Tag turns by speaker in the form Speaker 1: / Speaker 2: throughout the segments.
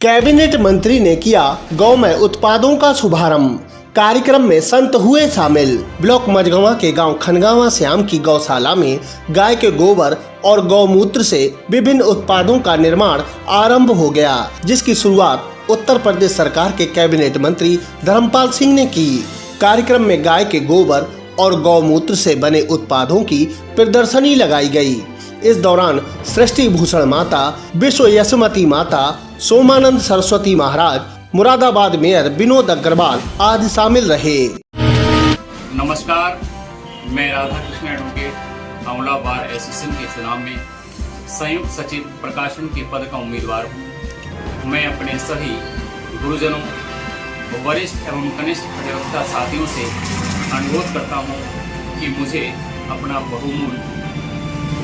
Speaker 1: Cabinet मंत्री ने किया गौमय उत्पादों का शुभारंभ। कार्यक्रम में संत हुए शामिल। ब्लॉक मझगवां के गांव खनगावा श्याम की गौशाला में गाय के गोबर और गौमूत्र से विभिन्न उत्पादों का निर्माण आरंभ हो गया, जिसकी शुरुआत उत्तर प्रदेश सरकार के कैबिनेट मंत्री धर्मपाल सिंह ने की। कार्यक्रम में गाय के गोबर और गौमूत्र से बने उत्पादों की प्रदर्शनी लगाई गई। इस दौरान सृष्टि भूषण माता, विश्व यशमती माता, सोमानंद सरस्वती महाराज, मुरादाबाद मेयर विनोद अग्रवाल आदि शामिल रहे।
Speaker 2: नमस्कार, मैं राधा कृष्ण एडवोकेट आंवला बार एसोसिएशन के चुनाव में संयुक्त सचिव प्रकाशन के पद का उम्मीदवार हूँ। मैं अपने सभी गुरुजनों, वरिष्ठ एवं कनिष्ठ अधिवक्ता साथियों से अनुरोध करता हूँ कि मुझे अपना बहुमूल्य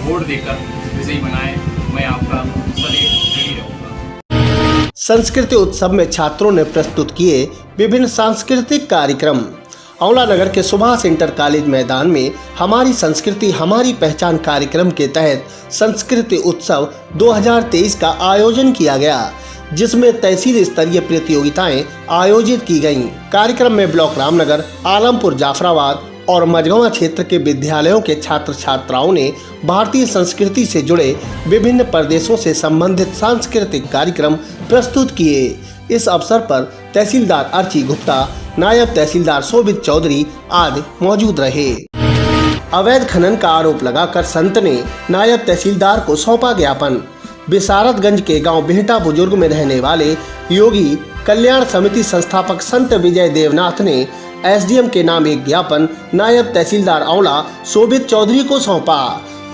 Speaker 2: वोट देकर विजयी बनाएं। मैं आपका सदैव ऋणी रहूँगा।
Speaker 1: संस्कृति उत्सव में छात्रों ने प्रस्तुत किए विभिन्न सांस्कृतिक कार्यक्रम। आंवला नगर के सुभाष इंटर कॉलेज मैदान में हमारी संस्कृति हमारी पहचान कार्यक्रम के तहत संस्कृति उत्सव 2023 का आयोजन किया गया, जिसमें तहसील स्तरीय प्रतियोगिताएं आयोजित की गईं। कार्यक्रम में ब्लॉक रामनगर, आलमपुर, जाफराबाद और मझगवां क्षेत्र के विद्यालयों के छात्र छात्राओं ने भारतीय संस्कृति से जुड़े विभिन्न प्रदेशों से संबंधित सांस्कृतिक कार्यक्रम प्रस्तुत किए। इस अवसर पर तहसीलदार अर्ची गुप्ता, नायब तहसीलदार शोभित चौधरी आदि मौजूद रहे। अवैध खनन का आरोप लगाकर संत ने नायब तहसीलदार को सौंपा ज्ञापन। बिसारतगंज के गांव बेहटा बुजुर्ग में रहने वाले योगी कल्याण समिति संस्थापक संत विजय देवनाथ ने एसडीएम के नाम एक ज्ञापन नायब तहसीलदार आंवला शोभित चौधरी को सौंपा।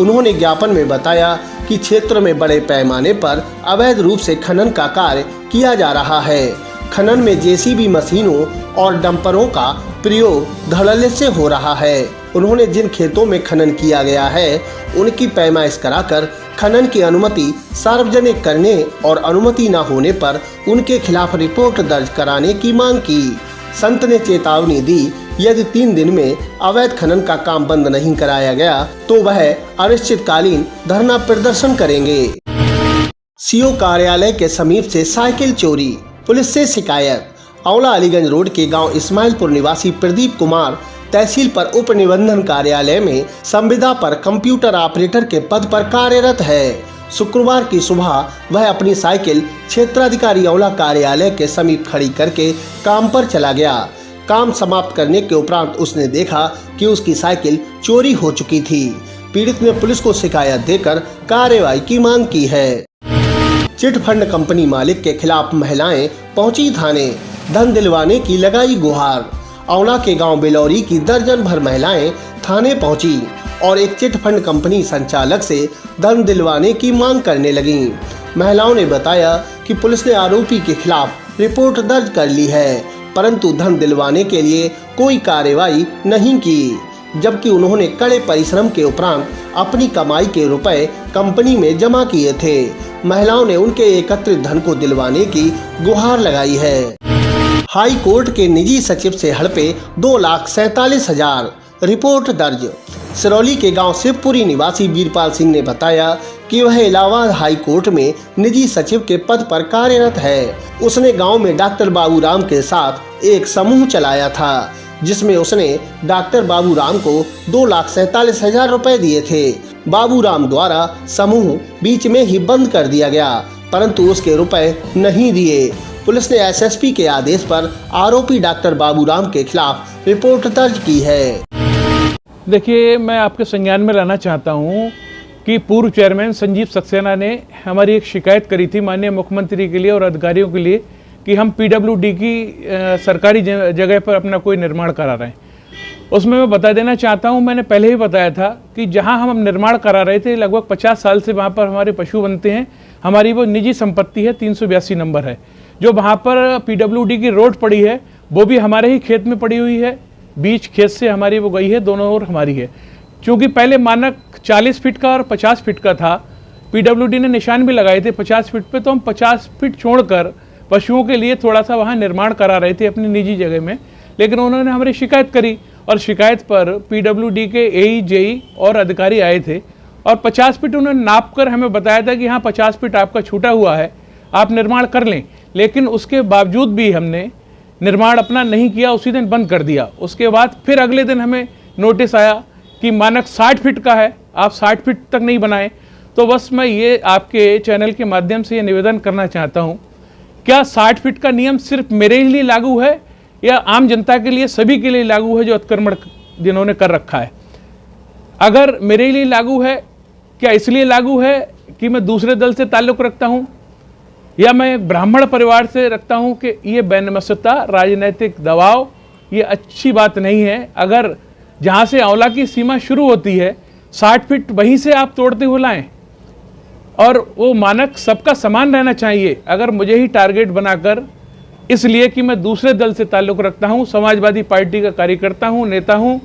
Speaker 1: उन्होंने ज्ञापन में बताया कि क्षेत्र में बड़े पैमाने पर अवैध रूप से खनन का कार्य किया जा रहा है। खनन में जेसीबी मशीनों और डंपरों का प्रयोग धड़ल्ले से हो रहा है। उन्होंने जिन खेतों में खनन किया गया है उनकी पैमाइश कराकर खनन की अनुमति सार्वजनिक करने और अनुमति न होने पर उनके खिलाफ रिपोर्ट दर्ज कराने की मांग की। संत ने चेतावनी दी, यदि 3 दिन में अवैध खनन का काम बंद नहीं कराया गया तो वह अनिश्चितकालीन धरना प्रदर्शन करेंगे। सीओ कार्यालय के समीप से साइकिल चोरी, पुलिस से शिकायत। आंवला अलीगंज रोड के गांव इस्माइलपुर निवासी प्रदीप कुमार तहसील पर उप निबंधन कार्यालय में संविदा पर कंप्यूटर ऑपरेटर के पद पर कार्यरत है। शुक्रवार की सुबह वह अपनी साइकिल क्षेत्राधिकारी आंवला कार्यालय के समीप खड़ी करके काम पर चला गया। काम समाप्त करने के उपरांत उसने देखा कि उसकी साइकिल चोरी हो चुकी थी। पीड़ित ने पुलिस को शिकायत देकर कार्रवाई की मांग की है। चिट फंड कंपनी मालिक के खिलाफ महिलाएं पहुंची थाने, धन दिलवाने की लगाई गुहार। आंवला के गांव बिलौरी की दर्जन भर महिलाएं थाने पहुंची और एक चिट फंड कंपनी संचालक से धन दिलवाने की मांग करने लगीं। महिलाओं ने बताया कि पुलिस ने आरोपी के खिलाफ रिपोर्ट दर्ज कर ली है, परंतु धन दिलवाने के लिए कोई कार्रवाई नहीं की, जबकि उन्होंने कड़े परिश्रम के उपरांत अपनी कमाई के रुपए कंपनी में जमा किए थे। महिलाओं ने उनके एकत्रित धन को दिलवाने की गुहार लगाई है। हाई कोर्ट के निजी सचिव से हड़पे 2,47,000, रिपोर्ट दर्ज। सिरौली के गांव शिवपुरी निवासी वीरपाल सिंह ने बताया कि वह इलाहाबाद हाई कोर्ट में निजी सचिव के पद पर कार्यरत है। उसने गांव में डॉक्टर बाबूराम के साथ एक समूह चलाया था, जिसमें उसने डॉक्टर बाबूराम को 2,47,000 रुपए दिए थे। बाबूराम द्वारा समूह बीच में ही बंद कर दिया गया, परंतु उसके रुपए नहीं दिए। पुलिस ने एसएसपी के आदेश पर आरोपी डॉक्टर बाबूराम के खिलाफ रिपोर्ट दर्ज की है।
Speaker 3: देखिए, मैं आपके संज्ञान में लाना चाहता हूं कि पूर्व चेयरमैन संजीव सक्सेना ने हमारी एक शिकायत करी थी माननीय मुख्यमंत्री के लिए और अधिकारियों के लिए कि हम पीडब्ल्यूडी की सरकारी जगह पर अपना कोई निर्माण करा रहे हैं। उसमें मैं बता देना चाहता हूं, मैंने पहले ही बताया था कि जहां हम निर्माण करा रहे थे लगभग 50 साल से वहां पर हमारे पशु बनते हैं। हमारी वो निजी संपत्ति है, 382 नंबर है। जो वहाँ पर पीडब्ल्यूडी की रोड पड़ी है वो भी हमारे ही खेत में पड़ी हुई है, बीच खेत से हमारी वो गई है, दोनों ओर हमारी है। क्योंकि पहले मानक 40 फीट का और 50 फीट का था, पीडब्ल्यूडी ने निशान भी लगाए थे 50 फीट पे, तो हम 50 फीट छोड़कर पशुओं के लिए थोड़ा सा वहाँ निर्माण करा रहे थे अपनी निजी जगह में। लेकिन उन्होंने हमारी शिकायत करी और शिकायत पर पीडब्ल्यूडी के एई, जेई और अधिकारी आए थे और 50 फीट उन्होंने नाप कर हमें बताया था कि हाँ 50 फीट आपका छूटा हुआ है, आप निर्माण कर लें, लेकिन उसके बावजूद भी हमने निर्माण अपना नहीं किया, उसी दिन बंद कर दिया। उसके बाद फिर अगले दिन हमें नोटिस आया कि मानक 60 फीट का है, आप 60 फीट तक नहीं बनाए। तो बस मैं ये आपके चैनल के माध्यम से ये निवेदन करना चाहता हूँ, क्या 60 फीट का नियम सिर्फ मेरे लिए लागू है या आम जनता के लिए, सभी के लिए लागू है जो अतिक्रमण जिन्होंने कर रखा है? अगर मेरे लिए लागू है, क्या इसलिए लागू है कि मैं दूसरे दल से ताल्लुक़ रखता हूँ या मैं एक ब्राह्मण परिवार से रखता हूँ कि ये बेनमसता राजनीतिक दबाव ये अच्छी बात नहीं है। अगर जहाँ से आंवला की सीमा शुरू होती है 60 फीट वहीं से आप तोड़ते हुए लाएं, और वो मानक सबका समान रहना चाहिए। अगर मुझे ही टारगेट बनाकर, इसलिए कि मैं दूसरे दल से ताल्लुक़ रखता हूँ, समाजवादी पार्टी का कार्यकर्ता हूँ, नेता हूँ,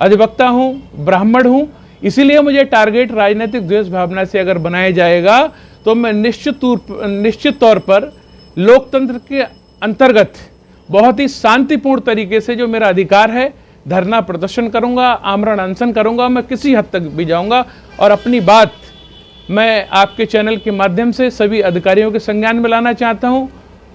Speaker 3: अधिवक्ता हूँ, ब्राह्मण हूँ, इसीलिए मुझे टारगेट राजनीतिक द्वेष भावना से अगर बनाया जाएगा तो मैं निश्चित तौर पर लोकतंत्र के अंतर्गत बहुत ही शांतिपूर्ण तरीके से जो मेरा अधिकार है, धरना प्रदर्शन करूंगा, आमरण अनशन करूंगा, मैं किसी हद तक भी जाऊंगा। और अपनी बात मैं आपके चैनल के माध्यम से सभी अधिकारियों के संज्ञान में लाना चाहता हूं,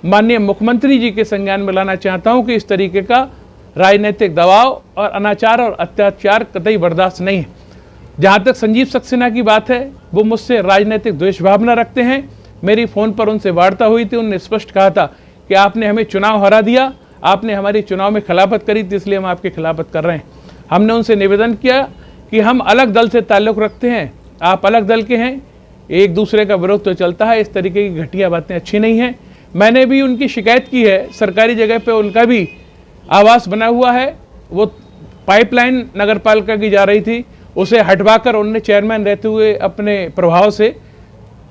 Speaker 3: माननीय मुख्यमंत्री जी के संज्ञान में लाना चाहता हूं कि इस तरीके का राजनीतिक दबाव और अनाचार और अत्याचार कतई बर्दाश्त नहीं है। जहाँ तक संजीव सक्सेना की बात है, वो मुझसे राजनीतिक द्वेष भावना रखते हैं। मेरी फ़ोन पर उनसे वार्ता हुई थी, उन्होंने स्पष्ट कहा था कि आपने हमें चुनाव हरा दिया, आपने हमारी चुनाव में खिलाफत करी थी, इसलिए हम आपकी खिलाफत कर रहे हैं। हमने उनसे निवेदन किया कि हम अलग दल से ताल्लुक़ रखते हैं, आप अलग दल के हैं, एक दूसरे का विरोध तो चलता है, इस तरीके की घटिया बातें अच्छी नहीं हैं। मैंने भी उनकी शिकायत की है, सरकारी जगह पर उनका भी आवास बना हुआ है, वो पाइपलाइन नगर पालिका की जा रही थी, उसे हटवाकर उन्होंने चेयरमैन रहते हुए अपने प्रभाव से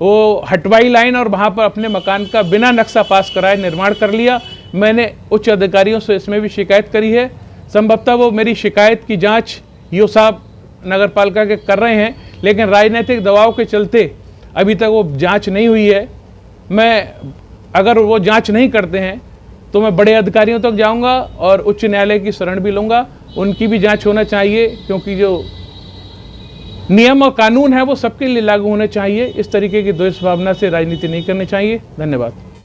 Speaker 3: वो हटवाई लाइन और वहाँ पर अपने मकान का बिना नक्शा पास कराए निर्माण कर लिया। मैंने उच्च अधिकारियों से इसमें भी शिकायत करी है, संभवतः वो मेरी शिकायत की जांच ईओ साहब नगर पालिका के कर रहे हैं, लेकिन राजनीतिक दबाव के चलते अभी तक वो जांच नहीं हुई है। मैं अगर वो जांच नहीं करते हैं तो मैं बड़े अधिकारियों तक जाऊंगा और उच्च न्यायालय की शरण भी लूँगा, उनकी भी जाँच होना चाहिए, क्योंकि जो नियम और कानून है वो सबके लिए लागू होने चाहिए। इस तरीके की द्वेष भावना से राजनीति नहीं करनी चाहिए। धन्यवाद।